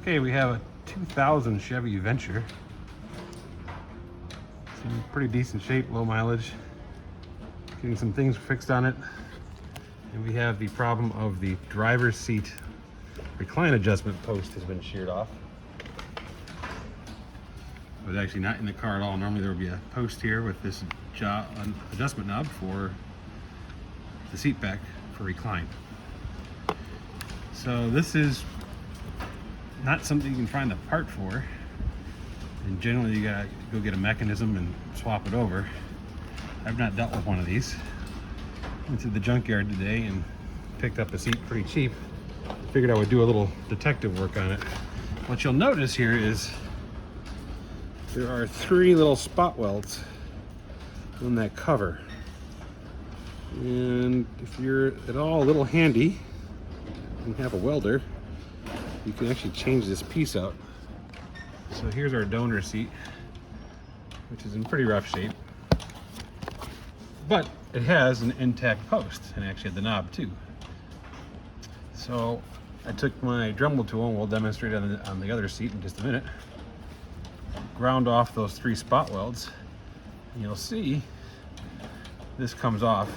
Okay, we have a 2000 Chevy Venture. It's in pretty decent shape, low mileage. Getting some things fixed on it. And we have the problem of the driver's seat recline adjustment post has been sheared off. It was actually not in the car at all. Normally there would be a post here with this adjustment knob for the seat back for recline. So this is not something you can find the part for, and generally you gotta go get a mechanism and swap it over. I've not dealt with one of these. Went to the junkyard today and picked up a seat pretty cheap. Figured I would do a little detective work on it. What you'll notice here is there are 3 little spot welds on that cover. And if you're at all a little handy and have a welder, you can actually change this piece out. So here's our donor seat, which is in pretty rough shape. But it has an intact post and actually had the knob too. So I took my Dremel tool, and we'll demonstrate on the other seat in just a minute. Ground off those 3 spot welds, and you'll see this comes off.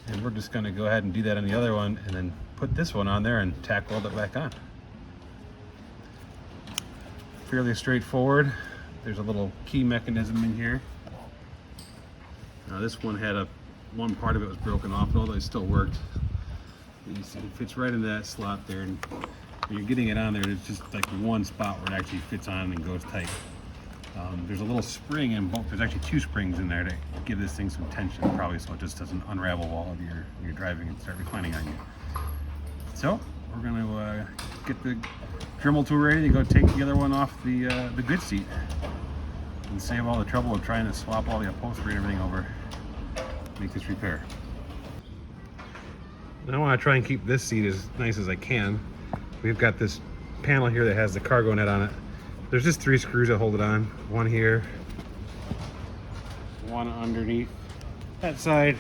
And we're just going to go ahead and do that on the other one, and then put this one on there and tack weld it back on. Fairly straightforward. There's a little key mechanism in here. Now this one had one part of it was broken off, although it still worked. You see, it fits right into that slot there, and when you're getting it on there, it's just like one spot where it actually fits on and goes tight. There's a little spring in both. There's actually 2 springs in there to give this thing some tension, probably, so it just doesn't unravel while you're driving and start reclining on you. So we're going to get the Dremel tool ready to go take the other one off the good seat and save all the trouble of trying to swap all the upholstery and everything over. Make this repair. And I want to try and keep this seat as nice as I can. We've got this panel here that has the cargo net on it. There's just 3 screws that hold it on. One here, one underneath that side,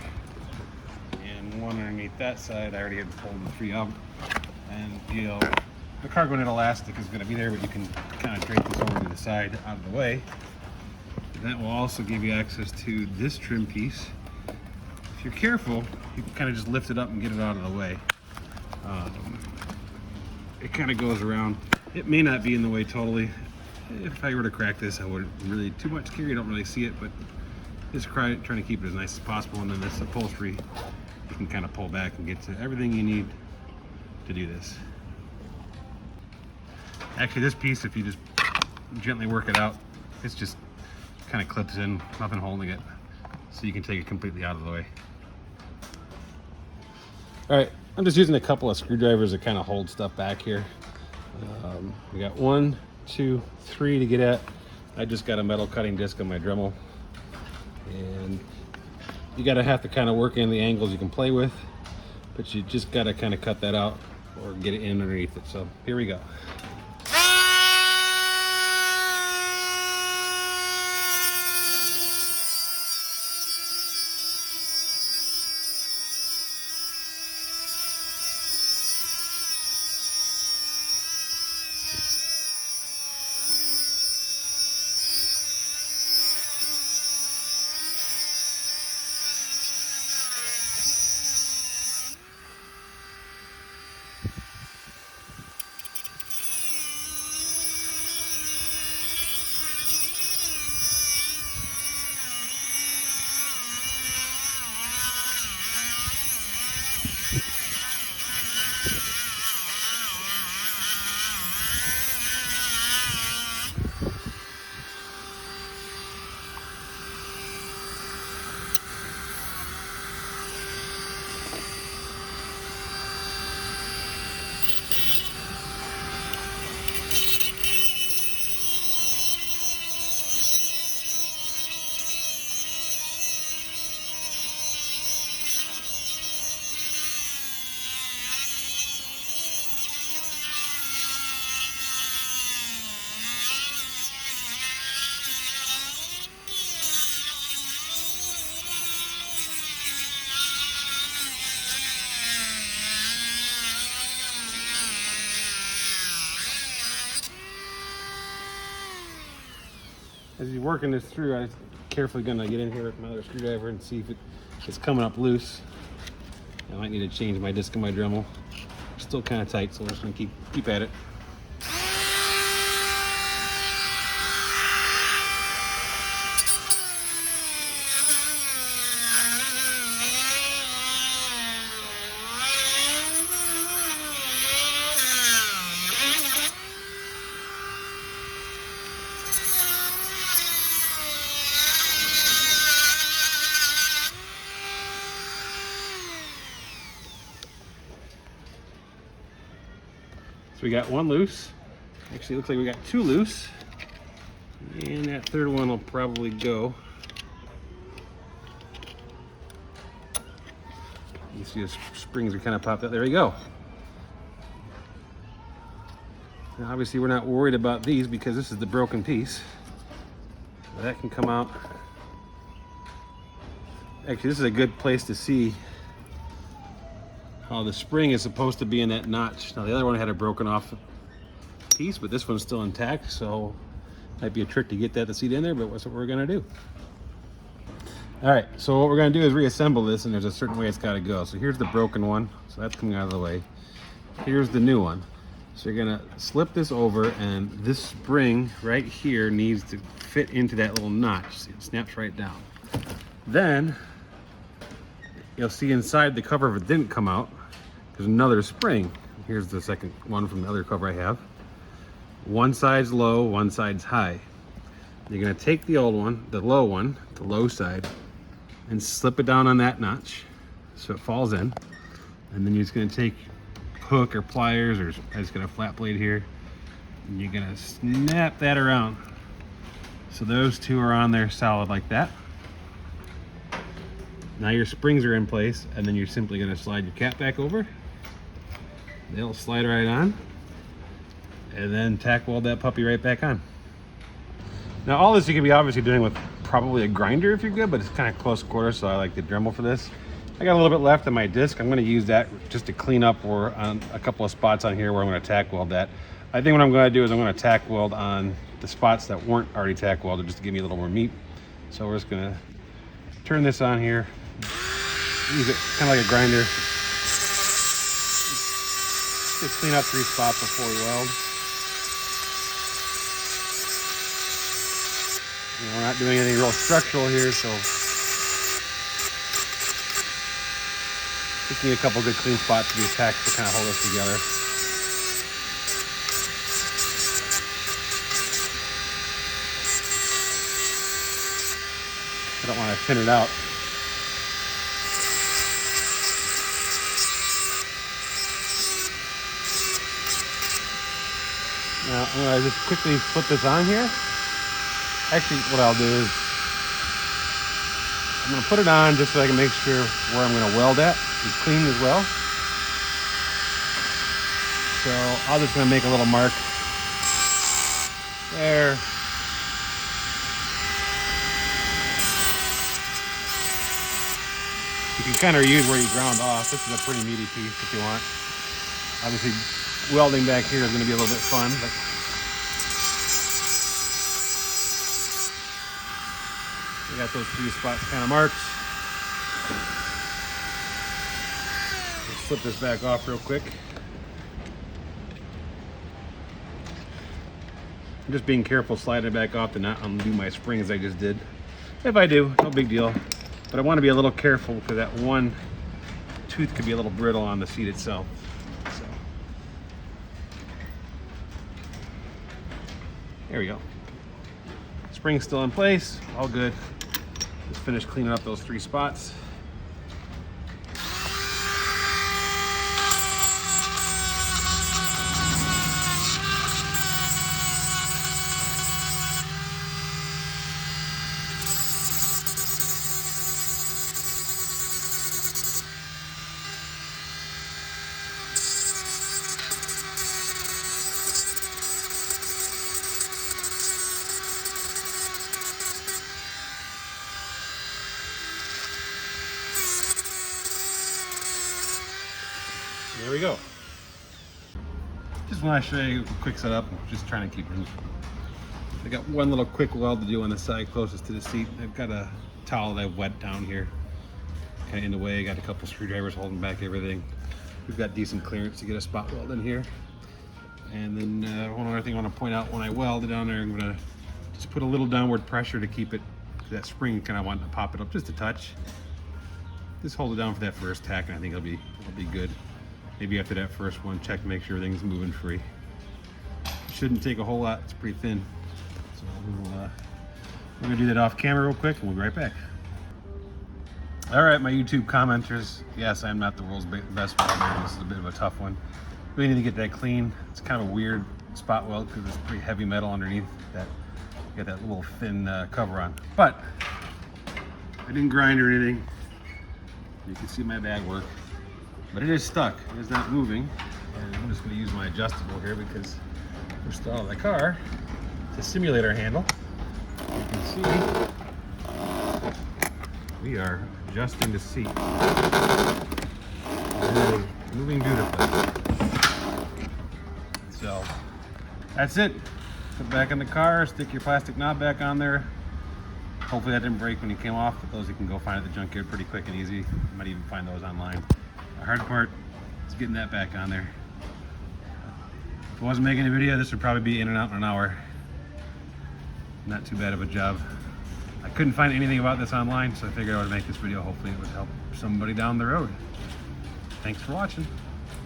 and one underneath that side. I already had pulled the 3 up. And the cargo net elastic is going to be there, but you can kind of drape this over to the side out of the way. And that will also give you access to this trim piece. If you're careful, you can kind of just lift it up and get it out of the way. It kind of goes around. It may not be in the way totally. If I were to crack this, I wouldn't really too much care. You don't really see it, but just trying to keep it as nice as possible. And then this upholstery, you can kind of pull back and get to everything you need to do this. Actually, this piece, if you just gently work it out, it's just kind of clips in, nothing holding it, so you can take it completely out of the way. All right, I'm just using a couple of screwdrivers to kind of hold stuff back here. We got 1, 2, 3 to get at. I just got a metal cutting disc on my Dremel, and you gotta have to kind of work in the angles you can play with, but you just gotta kind of cut that out or get it in underneath it. So here we go. As you're working this through, I'm carefully gonna get in here with my other screwdriver and see if it's coming up loose. I might need to change my disc and my Dremel. Still kind of tight, so we're just gonna keep at it. So we got one loose. Actually, it looks like we got two loose. And that third one will probably go. You see the springs are kind of popped out. There we go. Now obviously we're not worried about these because this is the broken piece. So that can come out. Actually, this is a good place to see how the spring is supposed to be in that notch. Now the other one had a broken off piece, but this one's still intact, so might be a trick to get that seat in there, but that's what we're gonna do. All right, so what we're gonna do is reassemble this, and there's a certain way it's gotta go. So here's the broken one, so that's coming out of the way. Here's the new one. So you're gonna slip this over, and this spring right here needs to fit into that little notch. See, it snaps right down. Then you'll see inside the cover, if it didn't come out, there's another spring. Here's the second one from the other cover I have. One side's low, one side's high. You're gonna take the old one, the low side, and slip it down on that notch so it falls in. And then you're just gonna take hook or pliers, or I just got a flat blade here, and you're gonna snap that around. So those two are on there solid like that. Now your springs are in place, and then you're simply gonna slide your cap back over. They'll slide right on, and then tack weld that puppy right back on. Now all this you can be obviously doing with probably a grinder if you're good, but it's kind of close quarters, so I like the Dremel for this. I got a little bit left on my disc. I'm gonna use that just to clean up or on a couple of spots on here where I'm gonna tack weld that. I think what I'm gonna do is I'm gonna tack weld on the spots that weren't already tack welded just to give me a little more meat. So we're just gonna turn this on here. Use it kind of like a grinder. Just clean up 3 spots before we weld. You know, we're not doing anything real structural here, so just need a couple good clean spots to be attached to kind of hold us together. I don't want to thin it out. Now I'm going to just quickly put this on here. Actually, what I'll do is I'm going to put it on just so I can make sure where I'm going to weld at is clean as well. So I'm just going to make a little mark there. You can kind of use where you ground off. This is a pretty meaty piece if you want. Obviously, welding back here is going to be a little bit fun, but we got those 3 spots kind of marked. Let's flip this back off real quick. I'm just being careful sliding it back off to not undo my spring as I just did. If I do, no big deal. But I want to be a little careful because that one tooth could be a little brittle on the seat itself. So there we go. Spring's still in place, all good. Just finished cleaning up those 3 spots. There we go. Just want to show you a quick setup. I'm just trying to keep it I got one little quick weld to do on the side closest to the seat. I've got a towel that I've wet down here, kind of in the way. I got a couple screwdrivers holding back everything. We've got decent clearance to get a spot weld in here. And then one other thing I want to point out, when I weld it down there, I'm gonna just put a little downward pressure to keep it, that spring kind of wanting to pop it up just a touch. Just hold it down for that first tack, and I think it'll be good. Maybe after that first one, check to make sure everything's moving free. Shouldn't take a whole lot, it's pretty thin. So we're gonna do that off camera real quick, and we'll be right back. All right, my YouTube commenters, yes, I'm not the world's best welder. This is a bit of a tough one. Really need to get that clean. It's kind of a weird spot weld because it's pretty heavy metal underneath that. Got that little thin cover on. But I didn't grind or anything. You can see my bag work. But it is stuck. It is not moving. And I'm just going to use my adjustable here because we're still in the car to simulate our handle. You can see we are adjusting the seat. It is moving beautifully. So that's it. Put it back in the car, stick your plastic knob back on there. Hopefully that didn't break when you came off, but those you can go find at the junkyard pretty quick and easy. You might even find those online. The hard part is getting that back on there. If I wasn't making a video, this would probably be in and out in an hour. Not too bad of a job. I couldn't find anything about this online, so I figured I would make this video. Hopefully it would help somebody down the road. Thanks for watching.